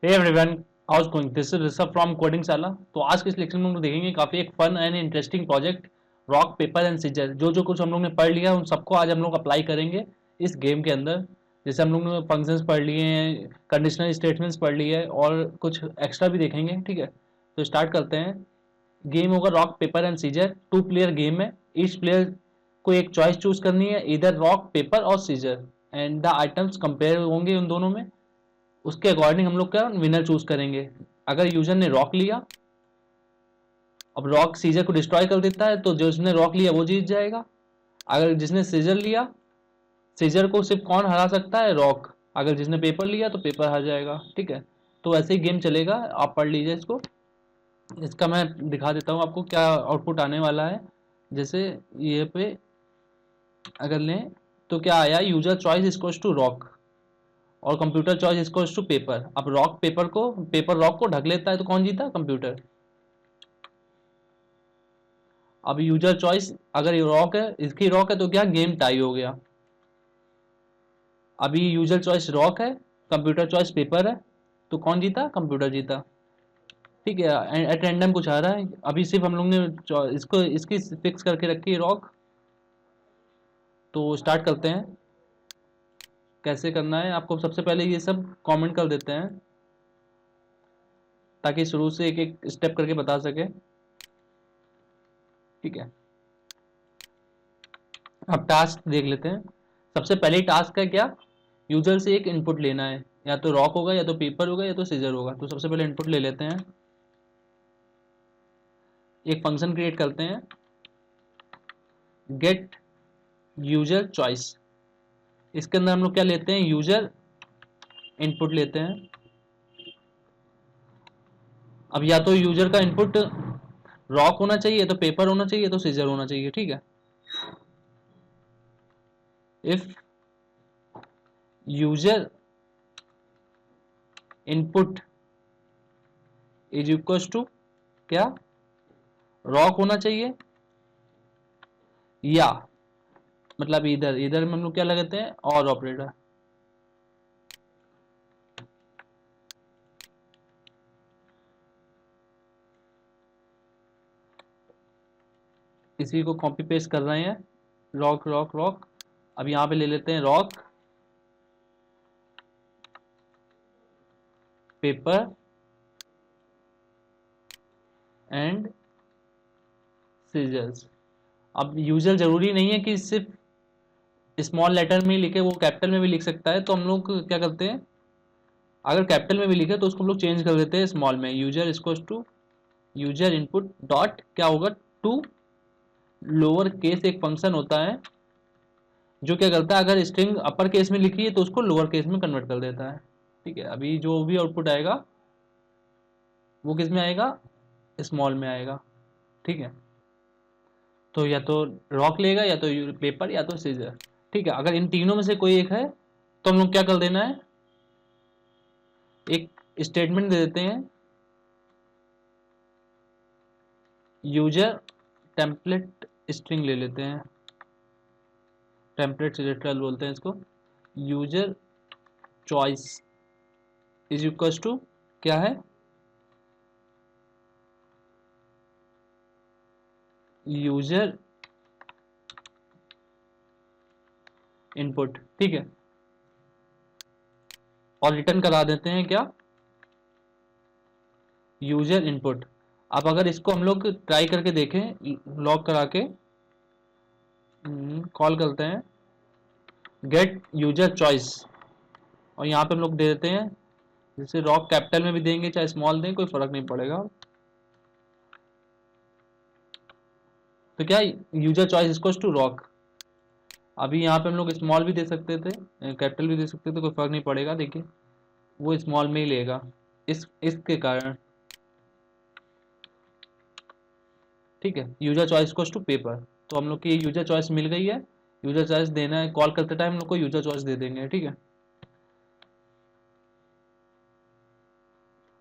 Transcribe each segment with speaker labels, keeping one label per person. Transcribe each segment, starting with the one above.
Speaker 1: Hey everyone, how's going? This is Rishabh from coding Shala. तो आज के इस लेक्चर में हम लोग देखेंगे काफी एक fun and interesting project, rock paper and scissor. जो कुछ हम लोग ने पढ़ लिया उन सबको आज हम लोग अप्लाई करेंगे इस गेम के अंदर। जैसे हम लोग ने फंक्शंस पढ़ लिए हैं, कंडीशनल स्टेटमेंट्स पढ़ लिए हैं और कुछ एक्स्ट्रा भी देखेंगे। ठीक है, तो स्टार्ट करते हैं। गेम होगा rock paper and scissor. 2 player game है। ईच प्लेयर को एक चॉइस चूज करनी है, इधर रॉक पेपर और scissor, and the items compare होंगे उन दोनों में। उसके अकॉर्डिंग हम लोग क्या विनर चूज करेंगे। अगर यूजर ने रॉक लिया, अब रॉक सीजर को डिस्ट्रॉय कर देता है तो जो जिसने रॉक लिया वो जीत जाएगा। अगर जिसने सीजर लिया, सीजर को सिर्फ कौन हरा सकता है? रॉक। अगर जिसने पेपर लिया तो पेपर हार जाएगा। ठीक है, तो ऐसे ही गेम चलेगा। आप पढ़ लीजिए इसको। इसका मैं दिखा देता हूँ आपको क्या आउटपुट आने वाला है। जैसे ये पे अगर लें तो क्या आया, user choice equals to rock और computer choice equals to paper. अब रॉक पेपर को, पेपर रॉक को ढक लेता है तो कौन जीता? कंप्यूटर। अब यूजर चॉइस अगर रॉक है, इसकी रॉक है तो क्या गेम टाई हो गया। अभी यूजर चॉइस रॉक है, कंप्यूटर चॉइस पेपर है, तो कौन जीता? कंप्यूटर जीता। ठीक है, एट रैंडम कुछ आ रहा है। अभी सिर्फ हम लोग ने इसको इसकी फिक्स करके रखी है रॉक। तो स्टार्ट करते हैं। कैसे करना है आपको, सबसे पहले ये सब कमेंट कर देते हैं ताकि शुरू से एक एक स्टेप करके बता सके। ठीक है, अब टास्क देख लेते हैं। सबसे पहले टास्क है क्या, यूजर से एक इनपुट लेना है। या तो रॉक होगा, या तो पेपर होगा, या तो सीजर होगा। तो सबसे पहले इनपुट ले लेते हैं। एक फंक्शन क्रिएट करते हैं, गेट यूजर चॉइस। इसके अंदर हम लोग क्या लेते हैं, यूजर इनपुट लेते हैं। अब या तो यूजर का इनपुट रॉक होना चाहिए, तो पेपर होना चाहिए, तो सीजर होना चाहिए। ठीक है, if user input is equal to क्या, रॉक होना चाहिए, या मतलब इधर इधर में हम लोग क्या लगाते हैं, और ऑपरेटर। इसी को कॉपी पेस्ट कर रहे हैं, रॉक रॉक रॉक। अब यहां पे ले लेते हैं रॉक पेपर एंड सीजर्स। अब यूजर जरूरी नहीं है कि सिर्फ स्मॉल लेटर में लिखे, वो कैपिटल में भी लिख सकता है। तो हम लोग क्या करते हैं, अगर कैपिटल में भी लिखे तो उसको हम लोग चेंज कर देते हैं स्मॉल में। User equals to user input dot क्या होगा, टू लोअर केस। एक फंक्शन होता है जो क्या करता है, अगर स्ट्रिंग अपर केस में लिखी है तो उसको लोअर केस में कन्वर्ट कर देता है। ठीक है, अभी जो भी आउटपुट आएगा वो किस में आएगा, स्मॉल में आएगा। ठीक है, तो या तो रॉक लेगा, या तो पेपर, या तो सीजर। ठीक है, अगर इन तीनों में से कोई एक है तो हम लोग क्या कर देना है, एक स्टेटमेंट दे देते हैं, यूजर टेम्पलेट स्ट्रिंग ले लेते हैं। टेम्पलेट सिलेक्टर बोलते हैं इसको। User choice is equal to क्या है, यूजर इनपुट। ठीक है, और रिटर्न करा देते हैं क्या, यूजर इनपुट। अब अगर इसको हम लोग ट्राई करके देखें, लॉग करा के कॉल करते हैं गेट यूजर चॉइस, और यहाँ पे हम लोग दे देते हैं, जैसे रॉक कैपिटल में भी देंगे चाहे स्मॉल दें, कोई फर्क नहीं पड़ेगा। तो क्या, user choice equals to rock. अभी यहाँ पे हम लोग स्मॉल भी दे सकते थे, कैपिटल भी दे सकते थे, कोई फर्क नहीं पड़ेगा। देखिए वो स्मॉल में ही लेगा इसके कारण। ठीक है, user choice equals to paper. तो हम लोग की यूजर चॉइस मिल गई है। यूजर चॉइस देना है, कॉल करते टाइम हम लोग को यूजर चॉइस दे देंगे। ठीक है,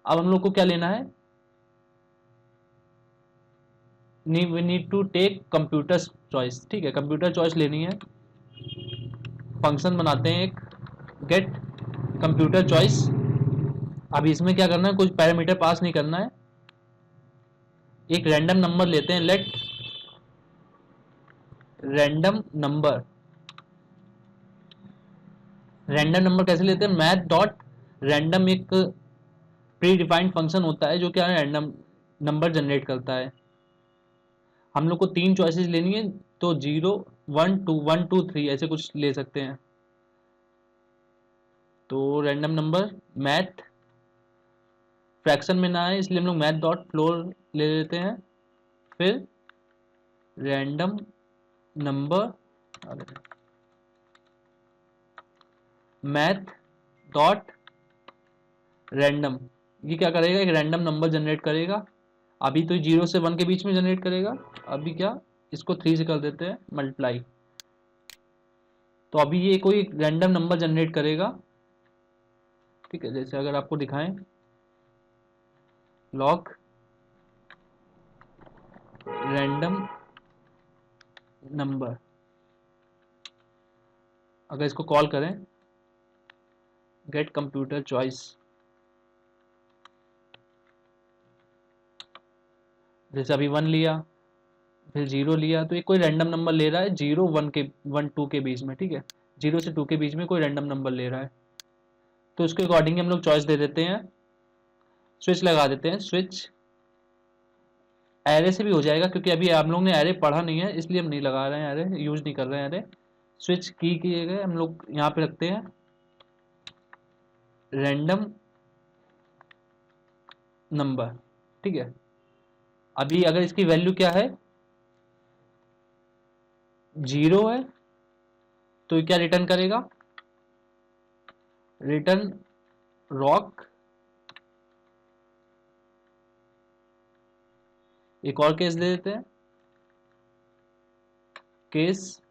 Speaker 1: अब हम लोग को क्या लेना है, we need to take computer choice. ठीक है, कंप्यूटर चॉइस लेनी है। फंक्शन बनाते हैं एक, गेट कंप्यूटर चॉइस। अभी इसमें क्या करना है, कुछ पैरामीटर पास नहीं करना है, एक रैंडम नंबर लेते हैं, let random number. Random number कैसे लेते हैं, मैथ डॉट रैंडम एक प्री डिफाइंड फंक्शन होता है जो क्या है रैंडम नंबर जनरेट करता है। हम लोग को 3 चॉइसेस लेनी है, तो 0 1 2 1 2 3 ऐसे कुछ ले सकते हैं। तो रैंडम नंबर मैथ फ्रैक्शन में ना है इसलिए हम लोग मैथ डॉट फ्लोर ले लेते हैं, फिर random number math dot random, ये क्या करेगा, एक रैंडम नंबर जनरेट करेगा। अभी तो 0 से 1 के बीच में जनरेट करेगा, अभी क्या इसको 3 से कर देते हैं मल्टीप्लाई, तो अभी ये कोई रैंडम नंबर जनरेट करेगा। ठीक है, जैसे अगर आपको दिखाएं लॉग रैंडम नंबर, अगर इसको कॉल करें गेट कंप्यूटर चॉइस, जैसे अभी 1 लिया फिर 0 लिया, तो ये कोई रैंडम नंबर ले रहा है 0 1 के 1 2 के बीच में। ठीक है, 0 से 2 के बीच में कोई रैंडम नंबर ले रहा है, तो उसके अकॉर्डिंग हम लोग चॉइस दे देते हैं, स्विच लगा देते हैं। स्विच एरे से भी हो जाएगा क्योंकि अभी आप लोग ने एरे पढ़ा नहीं है इसलिए हम नहीं लगा रहे हैं, एरे यूज नहीं कर रहे हैं एरे। स्विच की किए गए हम लोग यहाँ पे रखते हैं रैंडम नंबर। ठीक है, अभी अगर इसकी वैल्यू क्या है 0 है तो क्या रिटर्न करेगा, रिटर्न रॉक। एक और केस दे देते हैं, केस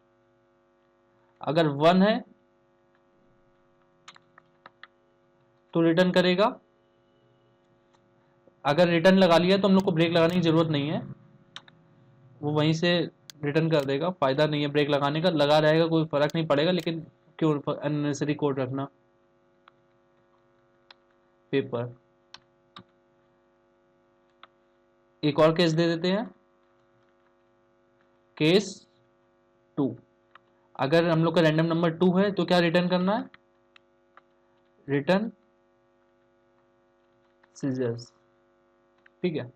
Speaker 1: अगर 1 है तो रिटर्न करेगा, अगर रिटर्न लगा लिया तो हम लोग को ब्रेक लगाने की जरूरत नहीं है, वो वहीं से रिटर्न कर देगा, फायदा नहीं है ब्रेक लगाने का, लगा रहेगा कोई फर्क नहीं पड़ेगा, लेकिन क्यों अननेसेसरी कोड रखना। पेपर एक और केस दे देते हैं, केस 2, अगर हम लोग का रैंडम नंबर 2 है तो क्या रिटर्न करना है, रिटर्न सीजर्स। ठीक है,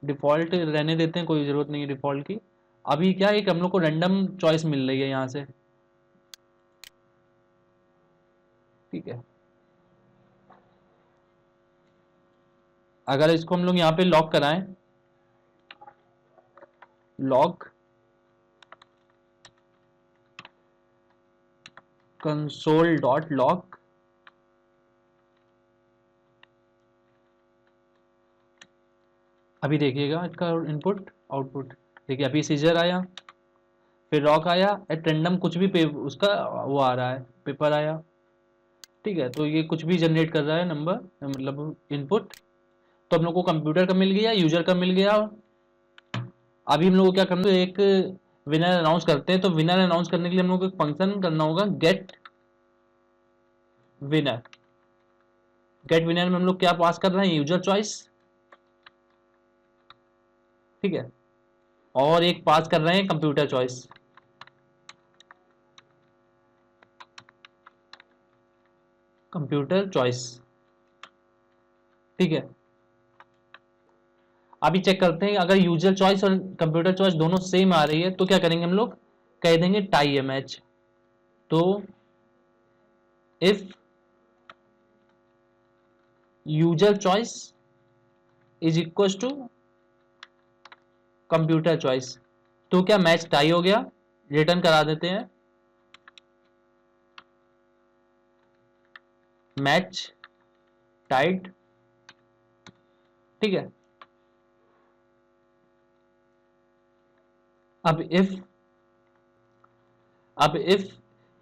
Speaker 1: डिफॉल्ट रहने देते हैं, कोई जरूरत नहीं है डिफॉल्ट की। अभी क्या एक हम लोग को रैंडम चॉइस मिल रही है यहां से। ठीक है, अगर इसको हम लोग यहाँ पे लॉक कराएं, लॉग कंसोल डॉट लॉग, अभी देखिएगा इसका इनपुट आउटपुट, देखिए अभी सीजर आया, फिर रॉक आया, एट रैंडम कुछ भी उसका वो आ रहा है, पेपर आया। ठीक है, तो ये कुछ भी जनरेट कर रहा है नंबर, मतलब इनपुट। तो हम लोग को कंप्यूटर का मिल गया, यूजर का मिल गया। अभी हम लोग को क्या करना है, एक विनर अनाउंस करते हैं, तो विनर अनाउंस करने के लिए हम लोग को एक फंक्शन करना होगा गेट विनर। गेट विनर में हम लोग क्या पास कर रहे हैं, यूजर चॉइस। ठीक है, और एक पास कर रहे हैं कंप्यूटर चॉइस। Computer choice. ठीक है, अभी चेक करते हैं अगर यूजर चॉइस और कंप्यूटर चॉइस दोनों सेम आ रही है तो क्या करेंगे हम लोग, कह देंगे टाई है मैच। तो if user choice is equal to computer choice, तो क्या मैच टाई हो गया, रिटर्न करा देते हैं मैच टाइड। ठीक है, अब इफ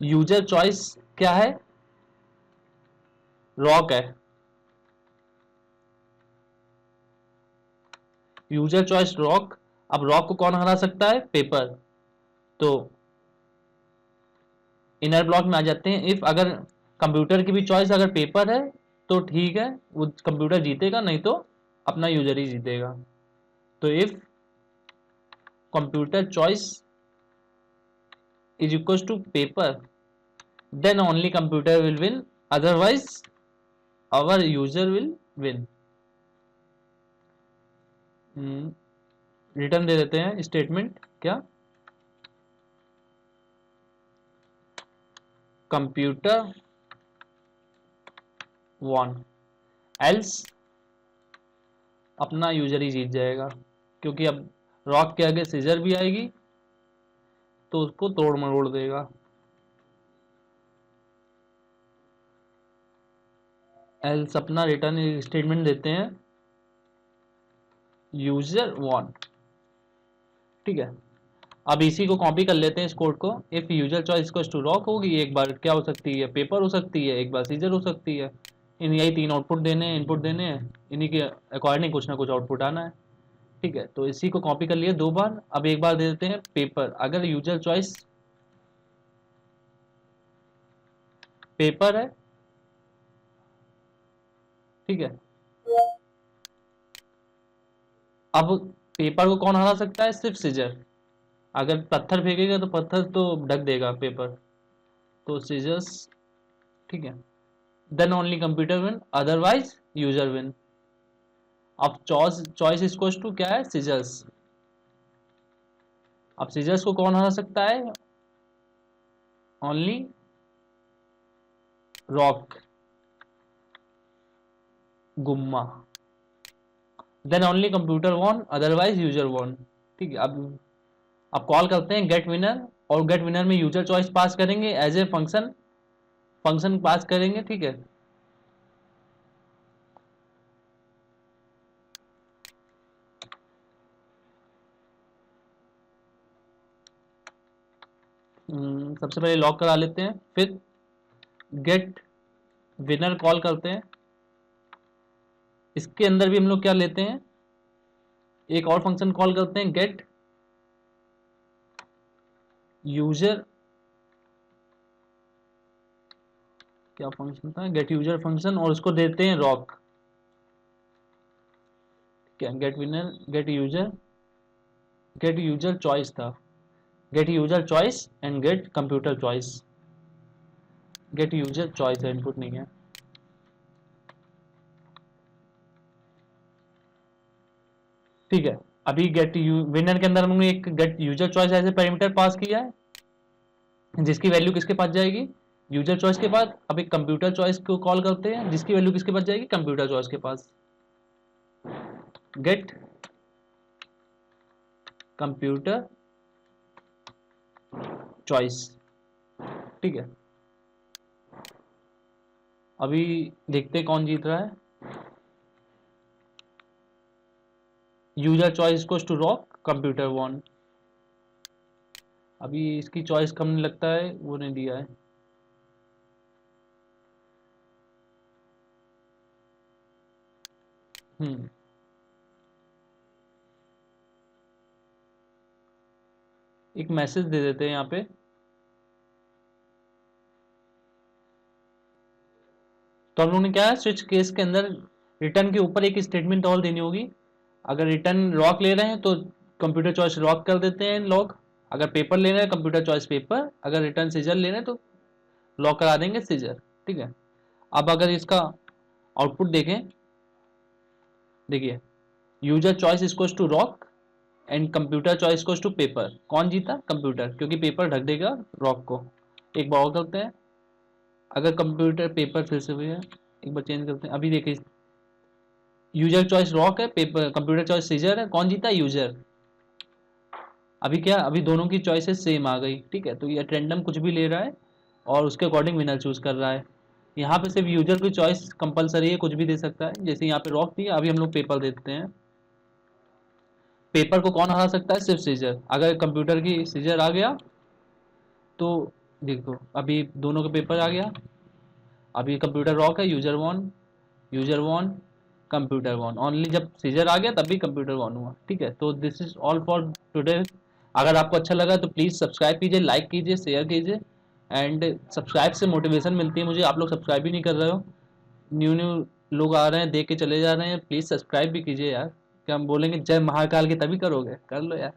Speaker 1: यूजर चॉइस क्या है, रॉक है, यूजर चॉइस रॉक। अब रॉक को कौन हरा सकता है, पेपर। तो इनर ब्लॉक में आ जाते हैं, इफ अगर कंप्यूटर की भी चॉइस अगर पेपर है तो ठीक है, वो कंप्यूटर जीतेगा, नहीं तो अपना यूजर ही जीतेगा। तो if computer choice is equal to paper, then only computer will win, otherwise our user will win. Return दे देते हैं स्टेटमेंट, क्या कंप्यूटर वॉन, एल्स अपना यूजर ही जीत जाएगा, क्योंकि अब रॉक के आगे सीजर भी आएगी तो उसको तोड़ मरोड़ देगा। एल्स अपना रिटर्न स्टेटमेंट देते हैं यूजर वॉन, ठीक है। अब इसी को कॉपी कर लेते हैं इस कोड को। इफ यूजर चॉइस को टू रॉक होगी, एक बार क्या हो सकती है, पेपर हो सकती है, एक बार सीजर हो सकती है। इन यही तीन आउटपुट देने हैं, इनपुट देने हैं, इन्हीं के अकॉर्डिंग कुछ ना कुछ आउटपुट आना है, ठीक है। तो इसी को कॉपी कर लिए दो बार, अब एक बार दे देते हैं पेपर। अगर यूजर चॉइस पेपर है, ठीक है, अब पेपर को कौन हरा सकता है, सिर्फ सीजर। अगर पत्थर फेंकेगा तो पत्थर तो ढक देगा पेपर, तो सीजर्स, ठीक है। Then only computer win, otherwise user win. अब चॉइस इक्वल टू क्या है, सीजर्स। अब सीजर्स को कौन हरा सकता है, ओनली रॉक, गुम्मा। Then only computer won, otherwise user won, ठीक है। अब कॉल करते हैं गेट विनर, और गेट विनर में यूजर चॉइस पास करेंगे as a function, function pass करेंगे, ठीक है। सबसे पहले लॉक करा लेते हैं, फिर गेट विनर कॉल करते हैं। इसके अंदर भी हम लोग क्या लेते हैं, एक और फंक्शन कॉल करते हैं गेट यूजर, क्या फंक्शन था, गेट यूजर फंक्शन, और उसको देते हैं रॉक, क्या get winner, get user choice था, get user choice and get computer choice. Get user choice है, इनपुट नहीं है, ठीक है। अभी गेट विनर के अंदर हमने एक get user choice as a parameter pass किया है, जिसकी वैल्यू किसके पास जाएगी, यूजर चॉइस के बाद। अब एक कंप्यूटर चॉइस को कॉल करते हैं, जिसकी वैल्यू किसके पास जाएगी, कंप्यूटर चॉइस के पास। गेट कंप्यूटर चॉइस, ठीक है। अभी देखते हैं कौन जीत रहा है। यूजर चॉइस को टू रॉक, कंप्यूटर वॉन। अभी इसकी चॉइस कम नहीं लगता है, वो नहीं दिया है। एक मैसेज दे देते हैं यहाँ पे, तो हम लोगों ने क्या है, स्विच केस के अंदर रिटर्न के ऊपर एक स्टेटमेंट और देनी होगी। अगर रिटर्न लॉक ले रहे हैं तो कंप्यूटर चॉइस लॉक कर देते हैं लॉक, अगर पेपर ले रहे हैं कंप्यूटर चॉइस पेपर, अगर रिटर्न सीजर ले रहे हैं तो लॉक करा देंगे सीजर, ठीक है। अब अगर इसका आउटपुट देखें, देखिए user choice equals to rock and computer choice equals to paper. कौन जीता, कंप्यूटर, क्योंकि पेपर ढक देगा रॉक को। एक बार और करते हैं, अगर कंप्यूटर पेपर, फिर से भैया एक बार चेंज करते हैं। अभी देखिए यूजर चॉइस रॉक है, पेपर कंप्यूटर चॉइस सीजर है, कौन जीता, यूजर। अभी क्या, अभी दोनों की चॉइसेस सेम आ गई, ठीक है। तो ये रैंडम कुछ भी ले रहा है और उसके अकॉर्डिंग विनर चूज कर रहा है। यहाँ पे सिर्फ यूजर की चॉइस कंपलसरी है, कुछ भी दे सकता है, जैसे यहाँ पे रॉक दिया, अभी हम लोग पेपर देते हैं। पेपर को कौन हरा सकता है, सिर्फ सीजर। अगर कंप्यूटर की सीजर आ गया तो देखो अभी दोनों के पेपर आ गया। अभी कंप्यूटर रॉक है, user one, user one, computer one. Only जब सीजर आ गया तभी कंप्यूटर वन हुआ, ठीक है। तो this is all for today. अगर आपको अच्छा लगा तो प्लीज़ सब्सक्राइब कीजिए, लाइक कीजिए, शेयर कीजिए, एंड सब्सक्राइब से मोटिवेशन मिलती है मुझे, आप लोग सब्सक्राइब भी नहीं कर रहे हो, न्यू न्यू लोग आ रहे हैं देख के चले जा रहे हैं, प्लीज़ सब्सक्राइब भी कीजिए यार। क्या हम बोलेंगे जय महाकाल के तभी करोगे, कर लो यार।